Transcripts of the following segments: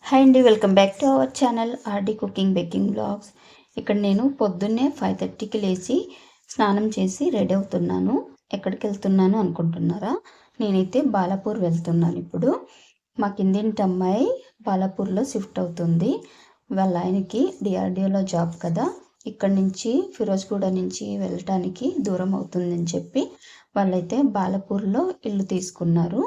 Hi అండి, welcome back to our channel RD cooking baking blogs. ఇక్కడ నేను పొద్దున్నే 5:30కి లేచి స్నానం చేసి రెడీ అవుతున్నాను. ఎక్కడికి వెళ్తున్నాను అనుకుంటున్నారా? నేనైతే బాలాపూర్ వెళ్తున్నాను. ఇప్పుడు మా కిందింటి అమ్మాయి బాలాపూర్లో షిఫ్ట్ అవుతుంది. వాళ్ళ ఆయనకి డిఆర్డిఓలో జాబ్ కదా, ఇక్కడ నుంచి ఫిరోజ్గూడ నుంచి వెళ్ళటానికి దూరం అవుతుందని చెప్పి వాళ్ళైతే బాలాపూర్లో ఇల్లు తీసుకున్నారు.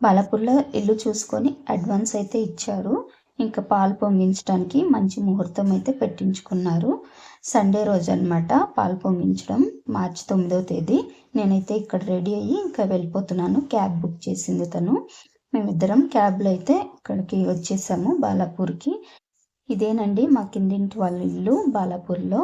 బాలాపూర్లో ఇల్లు చూసుకొని అడ్వాన్స్ అయితే ఇచ్చారు. ఇంకా పాలు పొంగించడానికి మంచి ముహూర్తం అయితే పెట్టించుకున్నారు. సండే రోజు అనమాట పాలు పొంగించడం, మార్చి 9వ తేదీ. నేనైతే ఇక్కడ రెడీ అయ్యి ఇంకా వెళ్ళిపోతున్నాను. క్యాబ్ బుక్ చేసింది తను. మేమిద్దరం క్యాబ్లో అయితే ఇక్కడికి వచ్చేసాము బాలాపూర్కి. ఇదేనండి మా కిందింటి వాళ్ళ ఇల్లు బాలాపూర్లో.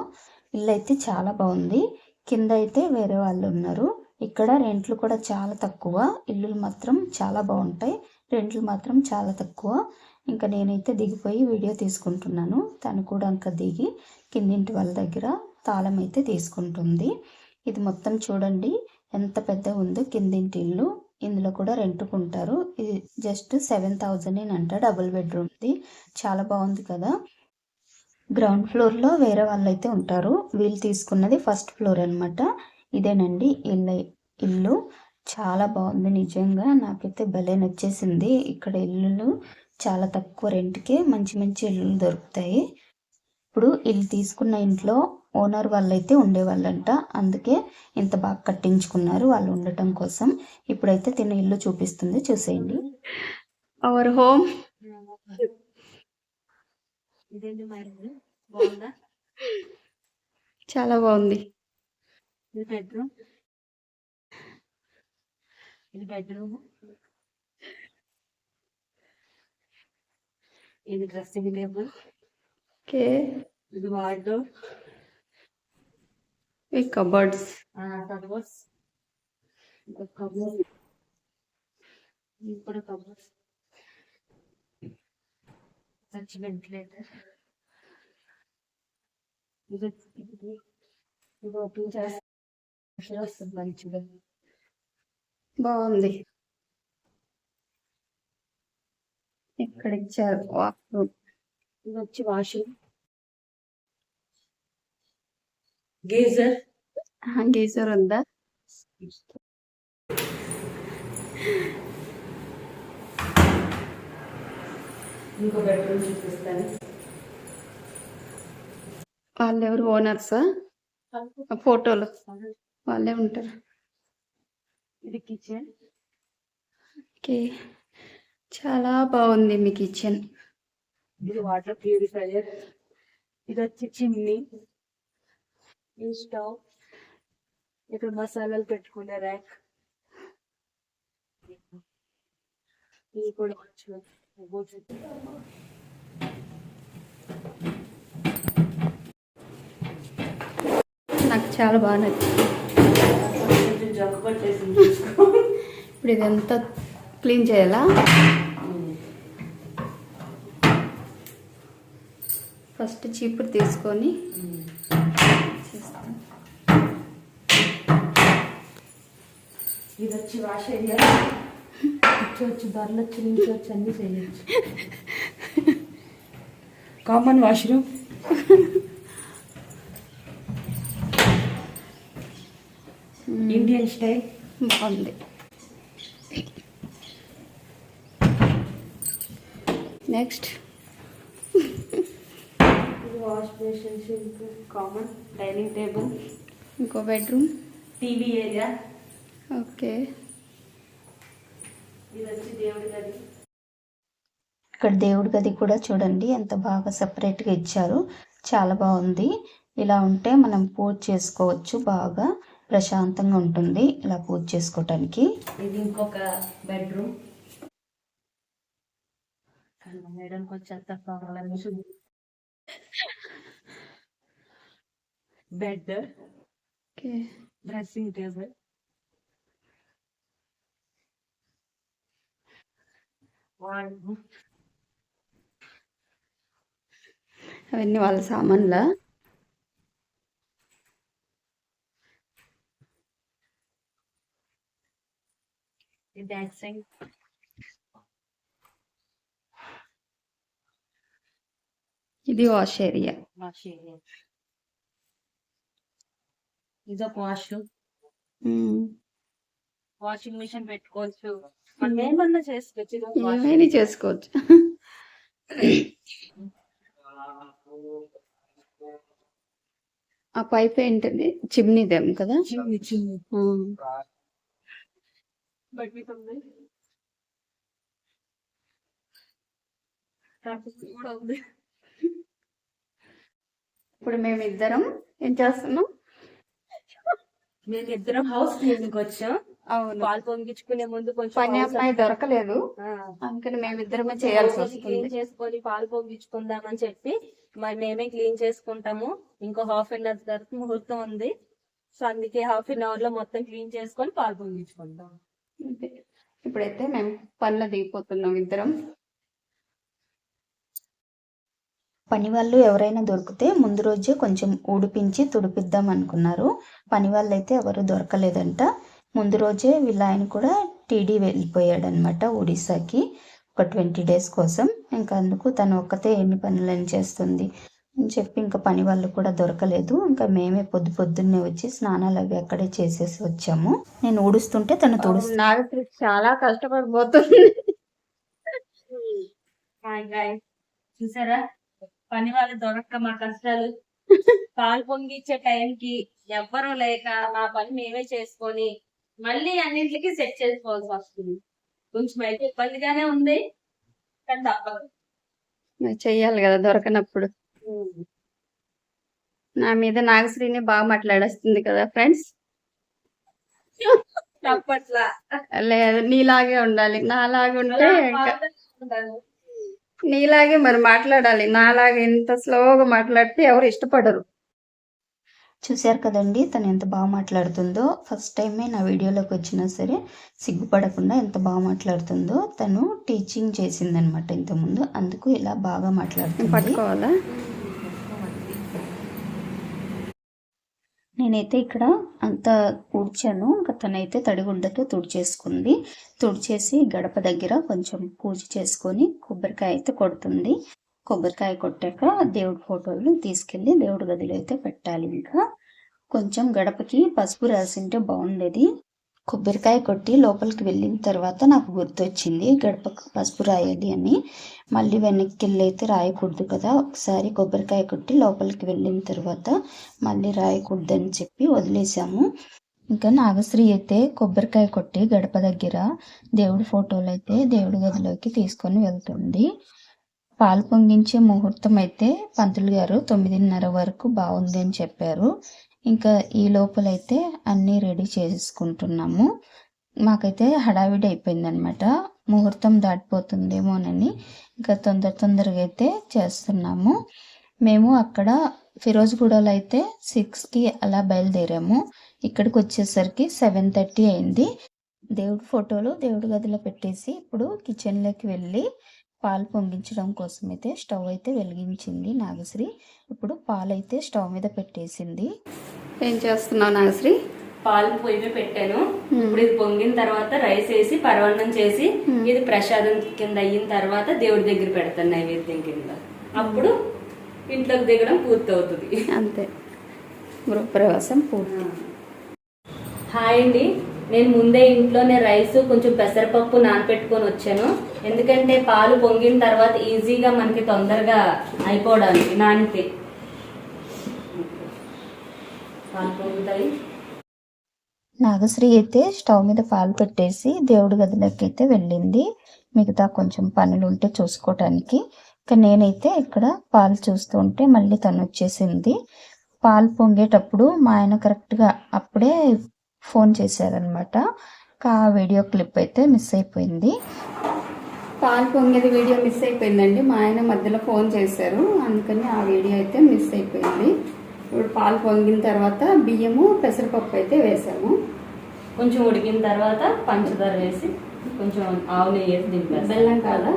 ఇల్లు అయితే చాలా బాగుంది. కింద అయితే వేరే వాళ్ళు ఉన్నారు. ఇక్కడ రెంట్లు కూడా చాలా తక్కువ. ఇల్లులు మాత్రం చాలా బాగుంటాయి, రెంట్లు మాత్రం చాలా తక్కువ. ఇంకా నేనైతే దిగిపోయి వీడియో తీసుకుంటున్నాను. తను కూడా ఇంకా దిగి కిందింటి వాళ్ళ దగ్గర తాళం అయితే తీసుకుంటుంది. ఇది మొత్తం చూడండి ఎంత పెద్దగా ఉందో కిందింటి ఇల్లు. ఇందులో కూడా రెంట్కుంటారు. ఇది జస్ట్ 7,000 అంట, డబుల్ బెడ్రూమ్ది. చాలా బాగుంది కదా. గ్రౌండ్ ఫ్లోర్లో వేరే వాళ్ళు అయితే ఉంటారు. వీళ్ళు తీసుకున్నది ఫస్ట్ ఫ్లోర్ అనమాట. ఇదేనండి ఇల్లు చాలా బాగుంది. నిజంగా నాకైతే భలే నచ్చేసింది. ఇక్కడ ఇల్లులు చాలా తక్కువ రెంట్కే మంచి మంచి ఇల్లులు దొరుకుతాయి. ఇప్పుడు ఇల్లు తీసుకున్న ఇంట్లో ఓనర్ వాళ్ళైతే ఉండేవాళ్ళంట, అందుకే ఇంత బాగా కట్టించుకున్నారు వాళ్ళు ఉండటం కోసం. ఇప్పుడైతే తిన్న ఇల్లు చూపిస్తుంది, చూసేయండి. Our home. చాలా బాగుంది. ఇది బెడ్రూమ్, ఇది బెడ్రూమ్, ఇది డ్రెస్సింగ్ టేబుల్, ఓకే. ఇది వార్డ్రోబ్, ఈ కబర్డ్స్, కబోర్డ్స్, ఇంకా కబోర్డ్, ఇది కూడా కబోర్డ్స్, మంచి వెంటిలేటర్, ఇది ఇది ఓపెన్ చేస్తే వస్తుంది మంచిగా. బాగుంది. ఇక్కడ ఇచ్చారు వాష్రూమ్. ఇది వచ్చి వాష్రూమ్, గీజర్, గీజర్ ఉందా? ఇంకో బెడ్రూమ్ చూపిస్తాను. వాళ్ళు ఎవరు ఓనర్సా? ఫోటోలు వాళ్ళే ఉంటారు. ఇది కిచెన్, ఓకే. చాలా బాగుంది మీ కిచెన్. ఇది వాటర్ ప్యూరిఫైయర్, ఇది వచ్చి చిమ్నీ, ఈ స్టవ్, ఇక్కడ మసాలాలు పెట్టుకునే ర్యాక్, ఇది కూడా నాకు చాలా బాగా నచ్చింది. జగ్గు పట్టేసింది చూసుకో. ఇప్పుడు ఇదంతా క్లీన్ చేయాలా? ఫస్ట్ చీపురు తీసుకొని చేస్తాను. ఇది వచ్చి వాష్ ఏరియా, వచ్చి బర్రెలు వచ్చి నుంచి వచ్చి అన్నీ చేయొచ్చు. కామన్ వాష్రూమ్, ఇండియన్ స్టైల్, బాగుంది. Next wash basin, sink, common dining table, ఇంకో బెడ్రూమ్, టీవీ ఏరియా, ఓకే. ఇది వచ్చి దేవుడి గది. ఇక్కడ దేవుడి గది కూడా చూడండి ఎంత బాగా సపరేట్గా ఇచ్చారు. చాలా బాగుంది. ఇలా ఉంటే మనం పూజ చేసుకోవచ్చు, బాగా ప్రశాంతంగా ఉంటుంది ఇలా పూజ చేసుకోవటానికి. ఇది ఇంకొక బెడ్రూమ్. మేడం కొంచెం తక్కువ. Bed, okay. డ్రెస్సింగ్ టేబుల్, అవన్నీ వాళ్ళ సామాన్లా? డాన్సింగ్, ఇది వాష్ ఏరియా. Wash area. ఇదొక వాష్. వాషింగ్ మిషన్ పెట్టుకోవచ్చు. మనం ఏమన్నా చేసుకోవచ్చు. ఏమైనా చేసుకోవచ్చు. ఆ పైప్ ఏంటది? చిమ్నీదేం కదా? చిమ్ని బట్టి ఉంది. కూడా ఉంది. ఇప్పుడు మేమిద్దరం ఏం చేస్తున్నాం? మేమిద్దరం హౌస్ క్లీనింగ్ వచ్చాం. అవును, పాలు పొంగించుకునే ముందు కొంచెం పని అమ్మాయి దొరకలేదు, అందుకని మేమిద్దరమే చేయాల్సి వస్తుంది. క్లీన్ చేసుకొని పాలు పొంగించుకుందామని చెప్పి మరి మేమే క్లీన్ చేసుకుంటాము. ఇంకో హాఫ్ అన్ అవర్ తర్వాత ముహూర్తం ఉంది. సో అందుకే హాఫ్ అన్ అవర్ లో మొత్తం క్లీన్ చేసుకొని పాలు పొంగించుకుంటాం. ఇప్పుడైతే మేము పనులు దిగిపోతున్నాం ఇద్దరం. పని వాళ్ళు ఎవరైనా దొరికితే ముందు రోజే కొంచెం ఊడిపించి తుడిపిద్దాం అనుకున్నారు. పని వాళ్ళు అయితే ఎవరు దొరకలేదంట. ముందు రోజే వీళ్ళ ఆయన కూడా టీడీ వెళ్ళిపోయాడనమాట ఒడిశాకి ఒక 20 days కోసం. ఇంకా అందుకు తను ఒక్కతే ఎన్ని పనులని చేస్తుంది అని చెప్పి ఇంకా పని వాళ్ళు కూడా దొరకలేదు. ఇంకా మేమే పొద్దున్నే వచ్చి స్నానాలు అవి అక్కడే చేసేసి వచ్చాము. నేను ఊడుస్తుంటే తను నాగశ్రీ చాలా కష్టపడిపోతుంది. చూసారా పని వాళ్ళు దొరక్క మా కష్టాలు. పాలు పొంగిచ్చే టైంకి ఎవ్వరూ లేక మా పని మేమే చేసుకొని మళ్ళీ అన్నింటికి సెట్ చేసుకోవాల్సి వస్తుంది. కొంచెం అయితే ఇబ్బందిగానే ఉంది, కానీ తప్పదు, చెయ్యాలి కదా దొరకనప్పుడు. నా మీద నాగశ్రీని బాగా మాట్లాడేస్తుంది కదా ఫ్రెండ్స్. తప్పట్లా. లేదు, నీలాగే ఉండాలి. నాలాగే ఉంటే నీలాగే మరి మాట్లాడాలి. నాలాగే ఎంత స్లోగా మాట్లాడితే ఎవరు ఇష్టపడరు. చూశారు కదండి తను ఎంత బాగా మాట్లాడుతుందో. ఫస్ట్ టైమే నా వీడియోలోకి వచ్చినా సరే సిగ్గుపడకుండా ఎంత బాగా మాట్లాడుతుందో. తను టీచింగ్ చేసిందనమాట ఇంతకుముందు, అందుకు ఇలా బాగా మాట్లాడుతుంది. పట్టుకోవాలా? నేనైతే ఇక్కడ అంతా తుడిచాను. ఇంకా తనైతే తడిగుడ్డతో తుడిచేసుకుంది. తుడిచేసి గడప దగ్గర కొంచెం పూజ చేసుకొని కొబ్బరికాయ అయితే కొడుతుంది. కొబ్బరికాయ కొట్టాక దేవుడి ఫోటోలు తీసుకెళ్ళి దేవుడి గదిలో అయితే పెట్టాలి. ఇంకా కొంచెం గడపకి పసుపు రాసింటే బాగుండేది. కొబ్బరికాయ కొట్టి లోపలికి వెళ్ళిన తర్వాత నాకు గుర్తొచ్చింది గడపకు పసుపు రాయాలి అని. మళ్ళీ వెనక్కి వెళ్ళి అయితే రాయకూడదు కదా, ఒకసారి కొబ్బరికాయ కొట్టి లోపలికి వెళ్ళిన తర్వాత మళ్ళీ రాయకూడదు అని చెప్పి వదిలేసాము. ఇంకా నాగశ్రీ అయితే కొబ్బరికాయ కొట్టి గడప దగ్గర దేవుడి ఫోటోలు అయితే దేవుడి గదిలోకి తీసుకొని వెళ్తుంది. పాలు పొంగించే ముహూర్తం అయితే పంతులు గారు 9:30 వరకు బాగుంది అని చెప్పారు. ఇంకా ఈ లోపలైతే అన్నీ రెడీ చేసుకుంటున్నాము. మాకైతే హడావిడి అయిపోయిందనమాట, ముహూర్తం దాటిపోతుందేమోనని ఇంకా తొందరగా అయితే చేస్తున్నాము. మేము అక్కడ ఫిరోజ్గూడలో అయితే 6కి అలా బయలుదేరాము. ఇక్కడికి వచ్చేసరికి 7:30 అయింది. దేవుడి ఫోటోలు దేవుడి గదిలో పెట్టేసి ఇప్పుడు కిచెన్లోకి వెళ్ళి పాలు పొంగించడం కోసం అయితే స్టవ్ అయితే వెలిగించింది నాగశ్రీ. ఇప్పుడు పాలు అయితే స్టవ్ మీద పెట్టేసింది. ఏం చేస్తున్నావు నాగశ్రీ? పాలు పొయ్యి మీద పెట్టాను. ఇప్పుడు ఇది పొంగిన తర్వాత రైస్ వేసి పరవన్నం చేసి ఇది ప్రసాదం కింద అయిన తర్వాత దేవుడి దగ్గర పెడతాను నైవేద్యం కింద. అప్పుడు ఇంట్లోకి దిగడం పూర్తి అవుతుంది. అంతే, గృహప్రవేశం పూర్తి. హాయ్ అండి, నేను ముందే ఇంట్లోనే రైస్ కొంచెం పెసరపప్పు నానపెట్టుకొని వచ్చాను. ఎందుకంటే పాలు పొంగిన తర్వాత ఈజీగా మనకి తొందరగా అయిపోవడానికి నానితే పాలు పొంగుతాయి. నాగశ్రీ అయితే స్టవ్ మీద పాలు పెట్టేసి దేవుడి గదిలోకి అయితే వెళ్ళింది. మిగతా కొంచెం పనులు ఉంటే చూసుకోవటానికి. ఇక నేనైతే ఇక్కడ పాలు చూస్తూ ఉంటే మళ్ళీ తను వచ్చేసింది. పాలు పొంగేటప్పుడు మా ఆయన కరెక్ట్గా అప్పుడే ఫోన్ చేశారనమాట. ఆ వీడియో క్లిప్ అయితే మిస్ అయిపోయింది. పాలు పొంగేది వీడియో మిస్ అయిపోయిందండి. మా ఆయన మధ్యలో ఫోన్ చేశారు, అందుకని ఆ వీడియో అయితే మిస్ అయిపోయింది. ఇప్పుడు పాలు పొంగిన తర్వాత బియ్యము పెసరపప్పు అయితే వేసాము. కొంచెం ఉడికిన తర్వాత పంచదార వేసి కొంచెం ఆవు నెయ్యి వేసి దింపారు. బెల్లం కాదా?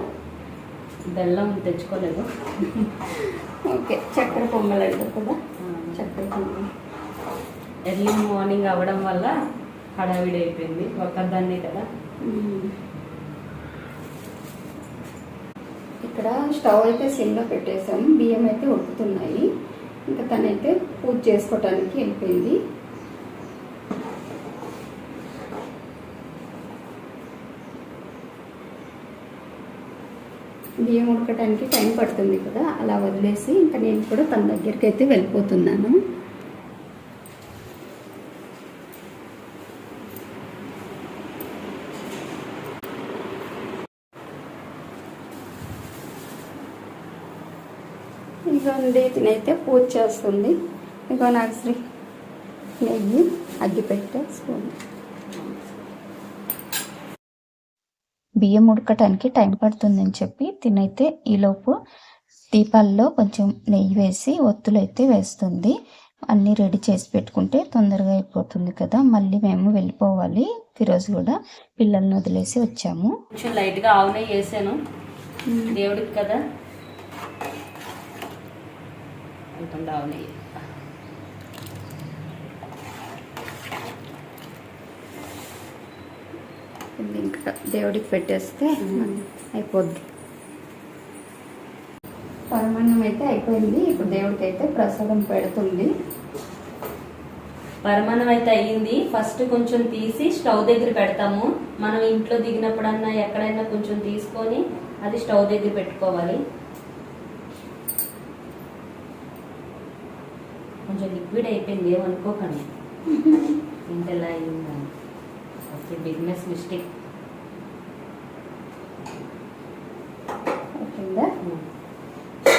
బెల్లం తెచ్చుకోలేదు. ఓకే, చక్కెర పొంగల్ అంటారు కదా, చక్కెర పొంగల్. ఎర్లీ మార్నింగ్ అవ్వడం వల్ల హడావిడి అయిపోయింది, ఒక్కదాన్నే కదా. ఇక్కడ స్టవ్ అయితే సిమ్లో పెట్టేసాము, బియ్యం అయితే ఉడుకుతున్నాయి. ఇంకా తనైతే పూజ చేసుకోవటానికి వెళ్ళిపోయింది. బియ్యం ఉడకటానికి టైం పడుతుంది కదా, అలా వదిలేసి ఇంకా నేను కూడా తన దగ్గరికి అయితే వెళ్ళిపోతున్నాను. ఇదిగోండి తినైతే పూజ చేస్తుంది. ఇదిగో నాగశ్రీ నెయ్యి అగ్గి పెట్టేసుకోండి. బియ్యం ఉడకటానికి టైం పడుతుందని చెప్పి తినైతే ఈలోపు దీపాల్లో కొంచెం నెయ్యి వేసి ఒత్తులు అయితే వేస్తుంది. అన్నీ రెడీ చేసి పెట్టుకుంటే తొందరగా అయిపోతుంది కదా. మళ్ళీ మేము వెళ్ళిపోవాలి. ఈరోజు కూడా పిల్లల్ని వదిలేసి వచ్చాము. కొంచెం లైట్గా ఆవు నెయ్యి వేసాను దేవుడికి కదా. ఆవు నెయ్యి ఇంకా దేవుడికి పెట్టేస్తే అయిపోద్ది. పరమాన్నం అయితే అయిపోయింది. ఇప్పుడు దేవుడికి అయితే ప్రసాదం పెడుతుంది. పరమాన్నం అయితే అయ్యింది. ఫస్ట్ కొంచెం తీసి స్టవ్ దగ్గర పెడతాము. మనం ఇంట్లో దిగినప్పుడన్నా ఎక్కడైనా కొంచెం తీసుకొని అది స్టవ్ దగ్గర పెట్టుకోవాలి. కొంచెం లిక్విడ్ అయిపోయింది, ఏమనుకోకండి. ఇంతలా అయిందని ఓకే, బిజినెస్ మిస్టేక్.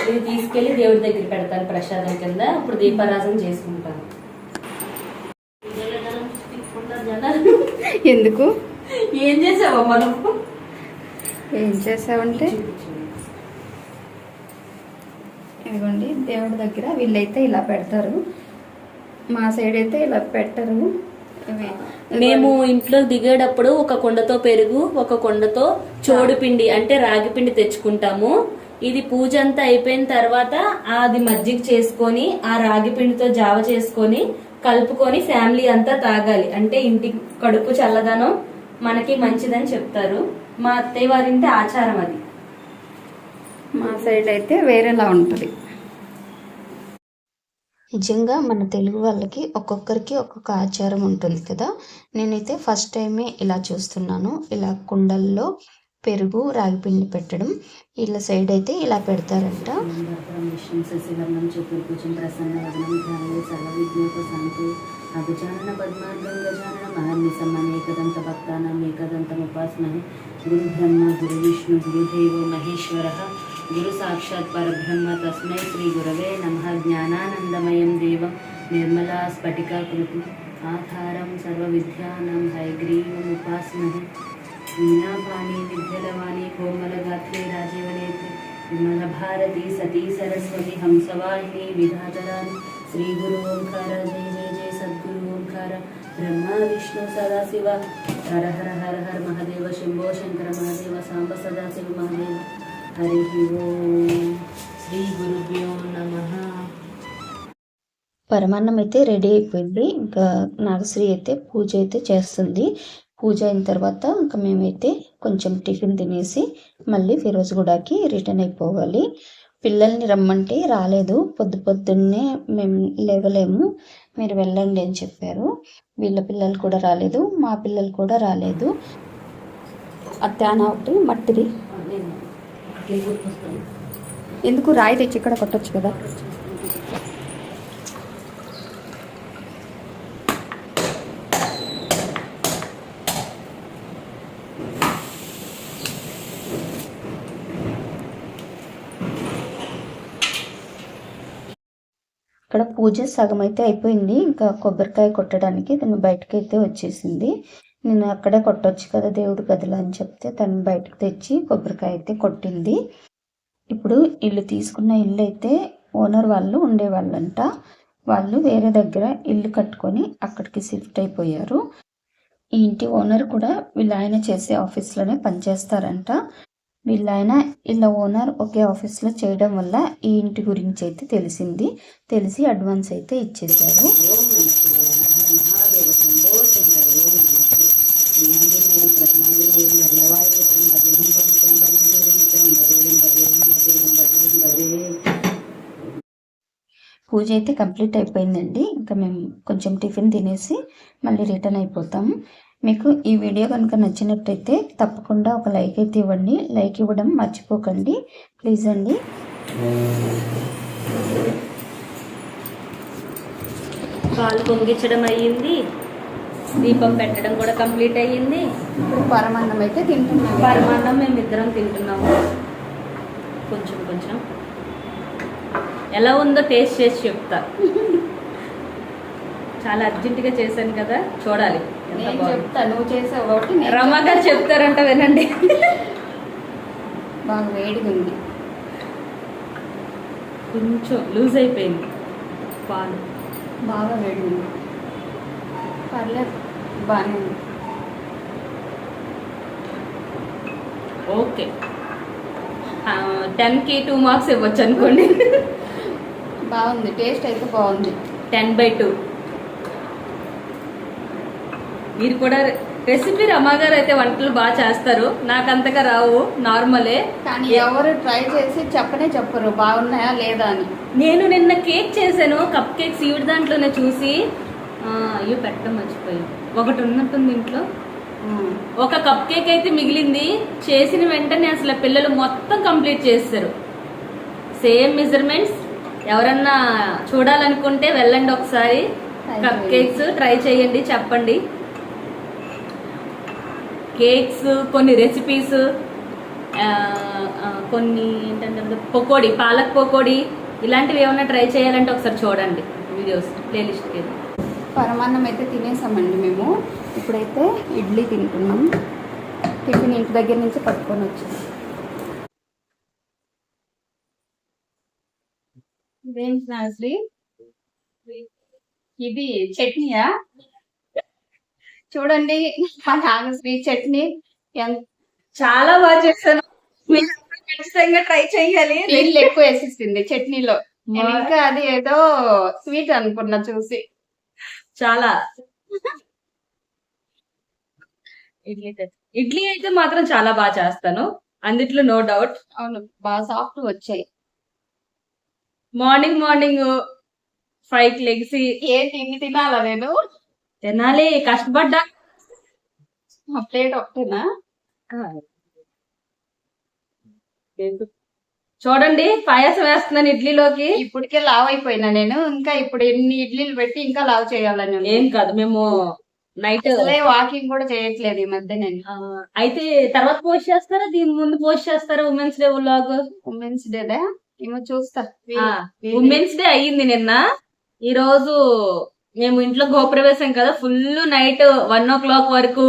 ఇది తీసుకెళ్లి దేవుడి దగ్గర పెడతాను ప్రసాదం కింద. ఇప్పుడు దీపారాధన చేసుకుంటాను. ఎందుకు ఏం చేసావా మనం? ఏం చేసావంటే ఇదిగోండి దేవుడి దగ్గర వీళ్ళైతే ఇలా పెడతారు, మా సైడ్ అయితే ఇలా పెట్టరు. మేము ఇంట్లో దిగేటప్పుడు ఒక కుండతో పెరుగు, ఒక కుండతో చోడుపిండి అంటే రాగి పిండి తెచ్చుకుంటాము. ఇది పూజ అంతా అయిపోయిన తర్వాత అది మజ్జిగ చేసుకొని ఆ రాగి పిండితో జావ చేసుకొని కలుపుకొని ఫ్యామిలీ అంతా తాగాలి. అంటే ఇంటి కడుపు చల్లదనం మనకి మంచిదని చెప్తారు. మా అత్తయ్య వారింటి ఆచారం అది. మా సైడ్ అయితే వేరేలా ఉంటుంది. నిజంగా మన తెలుగు వాళ్ళకి ఒక్కొక్కరికి ఒక్కొక్క ఆచారం ఉంటుంది కదా. నేనైతే ఫస్ట్ టైమే ఇలా చూస్తున్నాను. ఇలా కుండల్లో పెరుగు రాగిపిండి పెట్టడం. వీళ్ళ సైడ్ అయితే ఇలా పెడతారంట. గురు బ్రహ్మ గురు విష్ణు గురుదేవో మహేశ్వర గురు సాక్షాత్ పరబ్రహ్మ తస్మై శ్రీ గురవే నమః. జ్ఞానానందమయం దేవం నిర్మలా స్ఫటికాకృతి ఆధారం సర్వ విద్యానాం హయగ్రీవం ఉపాస్మహే. వీణాపాణి విద్యలవాణి కోమలగాత్రే రాజీవనేత్రి విమల భారతి సతీ సరస్వతి హంసవాహిని విధాతరాని శ్రీ గురు ఓంకార జయ జయ జయ సద్గురు ఓంకార బ్రహ్మ విష్ణు సదాశివ హర హర హర హర మహాదేవ శంభో శంకర మహాదేవ సాంబ సదాశివ మహాదేవ. హరి ఓం శ్రీ గురుభ్యో నమః. పరమాన్నం అయితే రెడీ అయిపోయింది. ఇంకా నాగశ్రీ అయితే పూజ అయితే చేస్తుంది. పూజ అయిన తర్వాత ఇంకా మేమైతే కొంచెం టిఫిన్ తినేసి మళ్ళీ ఫిరోజ్గూడకి రిటర్న్ అయిపోవాలి. పిల్లల్ని రమ్మంటే రాలేదు. పొద్దున్నే మేము లేవలేము, మీరు వెళ్ళండి అని చెప్పారు. వీళ్ళ పిల్లలు కూడా రాలేదు, మా పిల్లలు కూడా రాలేదు. అత్యాన ఒకటి మట్టిది ఎందుకు రాయి తెచ్చి ఇక్కడ కొట్టచ్చు కదా. ఇక్కడ పూజ సగం అయితే అయిపోయింది. ఇంకా కొబ్బరికాయ కొట్టడానికి తను బయటకైతే వచ్చేసింది. నేను అక్కడే కొట్టొచ్చు కదా దేవుడి గదిలో అని చెప్తే తను బయటకు తెచ్చి కొబ్బరికాయ అయితే కొట్టింది. ఇప్పుడు ఇల్లు తీసుకున్న ఇల్లు అయితే ఓనర్ వాళ్ళు ఉండేవాళ్ళంట. వాళ్ళు వేరే దగ్గర ఇల్లు కట్టుకొని అక్కడికి షిఫ్ట్ అయిపోయారు. ఈ ఇంటి ఓనర్ కూడా వీళ్ళ ఆయన చేసే ఆఫీస్లోనే పనిచేస్తారంట. వీళ్ళ ఆయన ఇలా ఓనర్ ఒకే ఆఫీస్లో చేయడం వల్ల ఈ ఇంటి గురించి అయితే తెలిసి అడ్వాన్స్ అయితే ఇచ్చేశారు. పూజ అయితే కంప్లీట్ అయిపోయిందండి. ఇంకా మేము కొంచెం టిఫిన్ తినేసి మళ్ళీ రిటర్న్ అయిపోతాము. మీకు ఈ వీడియో కనుక నచ్చినట్టయితే తప్పకుండా ఒక లైక్ అయితే ఇవ్వండి. లైక్ ఇవ్వడం మర్చిపోకండి ప్లీజ్ అండి. పాలు పొంగించడం అయ్యింది, దీపం పెట్టడం కూడా కంప్లీట్ అయ్యింది. ఇప్పుడు పరమాన్నం అయితే తింటున్నాము. పరమాన్నం మేము ఇద్దరం తింటున్నాము. కొంచెం కొంచెం ఎలా ఉందో టేస్ట్ చేసి చెప్తా. చాలా అర్జెంటుగా చేశాను కదా, చూడాలి. నేను చెప్తా, నువ్వు చేసావు కాబట్టి రమా గారు చెప్తారంట, వినండి. బాగా వేడిగా ఉంది, కొంచెం లూజ్ అయిపోయింది పాలు. బాగా వేడిగా ఉంది. పర్లేదు, బాగానే ఉంది. ఓకే, 10కి 2 మార్క్స్ ఇవ్వచ్చు అనుకోండి. బాగుంది, టేస్ట్ అయితే బాగుంది. 10/2. మీరు కూడా రెసిపీ రమా గారు అయితే వంటలు బాగా చేస్తారు, నాకు అంతగా రావు, నార్మలే. కానీ ఎవరు ట్రై చేసి చెప్పరు బాగున్నాయా లేదా అని. నేను నిన్న కేక్ చేశాను, కప్ కేక్స్ ఈవిడ దాంట్లోనే చూసి అయ్యో పెట్టడం మర్చిపోయాను. ఒకటి ఉన్నట్టుంది ఇంట్లో. ఒక కప్ కేక్ అయితే మిగిలింది, చేసిన వెంటనే అసలు పిల్లలు మొత్తం కంప్లీట్ చేస్తారు. Same measurements. ఎవరన్నా చూడాలనుకుంటే వెళ్ళండి ఒకసారి, కప్ కేక్స్ ట్రై చేయండి, చెప్పండి. కేక్స్, కొన్ని రెసిపీస్, కొన్ని ఏంటంటే పకోడీ, పాలక్ పకోడీ, ఇలాంటివి ఏమన్నా ట్రై చేయాలంటే ఒకసారి చూడండి వీడియోస్ ప్లేలిస్ట్కి. పరమాన్నం అయితే తినేసామండి మేము. ఇప్పుడైతే ఇడ్లీ తింటున్నాం. టిఫిన్ ఇంటి దగ్గర నుంచి పట్టుకొని వచ్చింది. శ్రీ ఇది చట్నీయా? చూడండి, నాగశ్రీ చట్నీ చాలా బాగా చేస్తాను, మీరు ఖచ్చితంగా ట్రై చేయాలి. నీళ్ళు ఎక్కువ వేసిస్తుంది చట్నీలో. నేను ఇంకా అది ఏదో స్వీట్ అనుకున్నా చూసి. చాలా ఇడ్లీ అయితే మాత్రం చాలా బాగా చేస్తాను, అందుట్లో నో డౌట్. అవును, బాగా సాఫ్ట్ వచ్చాయి. మార్నింగ్ 5కి లెగిసి ఏంటి ఇన్ని తినాలా నేను? తినాలి, కష్టపడ్డా. ప్లేట్ ఒకటేనా? చూడండి, పాయసం వేస్తున్నాను ఇడ్లీలోకి. ఇప్పటికే లావ్ అయిపోయినా నేను. ఇంకా ఇప్పుడు ఎన్ని ఇడ్లీలు పెట్టి ఇంకా లావ్ చేయాలని. ఏం కాదు, మేము నైట్ వాకింగ్ కూడా చేయట్లేదు ఈ మధ్య నేను. అయితే తర్వాత పోస్ట్ చేస్తారా, దీని ముందు పోస్ట్ చేస్తారా? Women's day vlog. Women's day ఏమో చూస్తా. ఉమెన్స్ డే అయ్యింది నిన్న. ఈ రోజు మేము ఇంట్లో గృహప్రవేశం కదా, ఫుల్ నైట్ 1 o'clock వరకు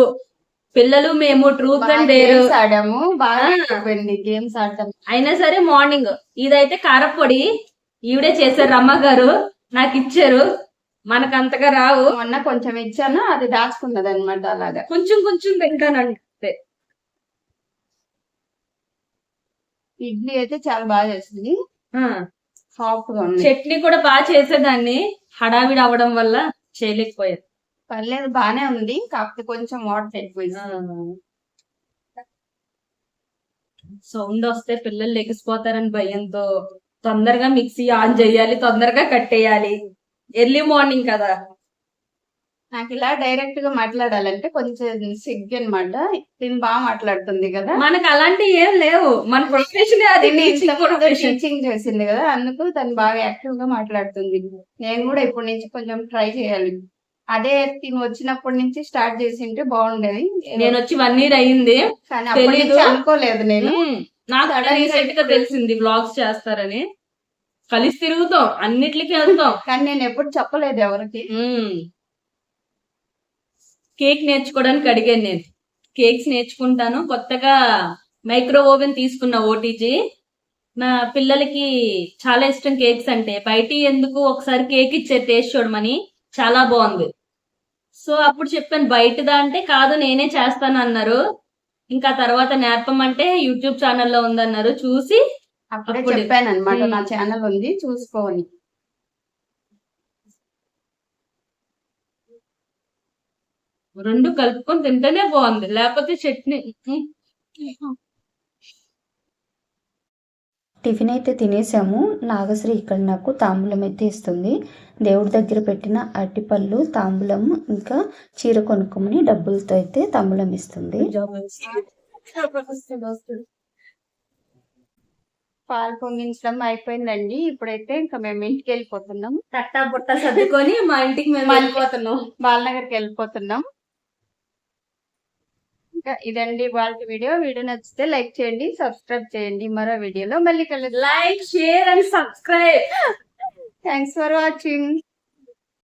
పిల్లలు మేము ట్రూత్ అండ్ డేర్ ఆడాము. బాగా గేమ్స్ ఆడటం. అయినా సరే మార్నింగ్ ఇదైతే కారపొడి ఈవిడే చేశారు, రమ్మ గారు నాకు ఇచ్చారు. మనకు అంతగా రావు, మొన్న కొంచెం ఇచ్చాను, అది దాచుకున్నది అనమాట. అలాగా కొంచెం కొంచెం తింటానంటే. ఇడ్లీ అయితే చాలా బాగా చేస్తుంది, సాఫ్ట్ గా ఉంది. చట్నీ కూడా బాగా చేసేదాన్ని, హడావిడి అవ్వడం వల్ల చేయలేకపోయారు. పర్లేదు, బానే ఉంది, కాకపోతే కొంచెం వాటర్ ఎక్కువ. సౌండ్ వస్తే పిల్లలు లెగిసిపోతారని భయంతో తొందరగా మిక్సీ ఆన్ చేయాలి, తొందరగా కట్టేయాలి. ఎర్లీ మార్నింగ్ కదా, నాకు ఇలా డైరెక్ట్ గా మాట్లాడాలంటే కొంచెం సిగ్గు అనమాట. తిని బాగా మాట్లాడుతుంది కదా. మనకు అలాంటివి ఏం లేవు, మన ప్రొఫెషన్ అది. టీచింగ్ చేసింది కదా, అందుకు తను బాగా యాక్టివ్ గా మాట్లాడుతుంది. నేను కూడా ఇప్పటి నుంచి కొంచెం ట్రై చేయాలి. అదే తిని వచ్చినప్పటి నుంచి స్టార్ట్ చేసింటే బాగుండేది. నేను వచ్చి 1 year అయ్యింది, కానీ అప్పటి నుంచి అనుకోలేదు నేను. నాకు రీసెంట్ గా తెలిసింది వ్లాగ్స్ చేస్తారని. కలిసి తిరుగుతాం, అన్నిట్లకి వెళ్తాం, కానీ నేను ఎప్పుడు చెప్పలేదు ఎవరికి. కేక్ నేర్చుకోవడానికి అడిగాను నేను. కేక్స్ నేర్చుకుంటాను, కొత్తగా మైక్రో ఓవెన్ తీసుకున్న ఓటీజీ. నా పిల్లలకి చాలా ఇష్టం కేక్స్ అంటే. బయట ఎందుకు ఒకసారి కేక్ ఇచ్చే టేస్ట్ చూడమని, చాలా బాగుంది. సో అప్పుడు చెప్పాను బయటదా అంటే, కాదు నేనే చేస్తాను అన్నారు. ఇంకా తర్వాత నేర్పమంటే యూట్యూబ్ ఛానల్లో ఉందన్నారు, చూసి అప్పుడే చెప్పాను అనమాట, నా ఛానల్ ఉంది చూసుకోని. రెండు కలుపుకొని తింటేనే బాగుంది, లేకపోతే చట్నీ. టిఫిన్ అయితే తినేసాము. నాగశ్రీ ఇక్కడ నాకు తాంబూలం అయితే ఇస్తుంది. దేవుడి దగ్గర పెట్టిన అరటిపళ్ళు, తాంబూలం, ఇంకా చీర కొనుక్కోమని డబ్బులతో అయితే తాంబూలం ఇస్తుంది. పాలు పొంగించడం అయిపోయిందండి. ఇప్పుడైతే ఇంకా మేము ఇంటికి వెళ్ళిపోతున్నాం. తట్టా బుట్ట సర్దుకొని మా ఇంటికి మేము వెళ్ళిపోతున్నాం. బాలనగర్కి వెళ్ళిపోతున్నాం. ఇంకా ఇదండి వాళ్ళ వీడియో. నచ్చితే లైక్ చేయండి, సబ్స్క్రైబ్ చేయండి. మరో వీడియోలో మళ్ళీ కలుద్దాం. Like, share and subscribe. Thanks for watching.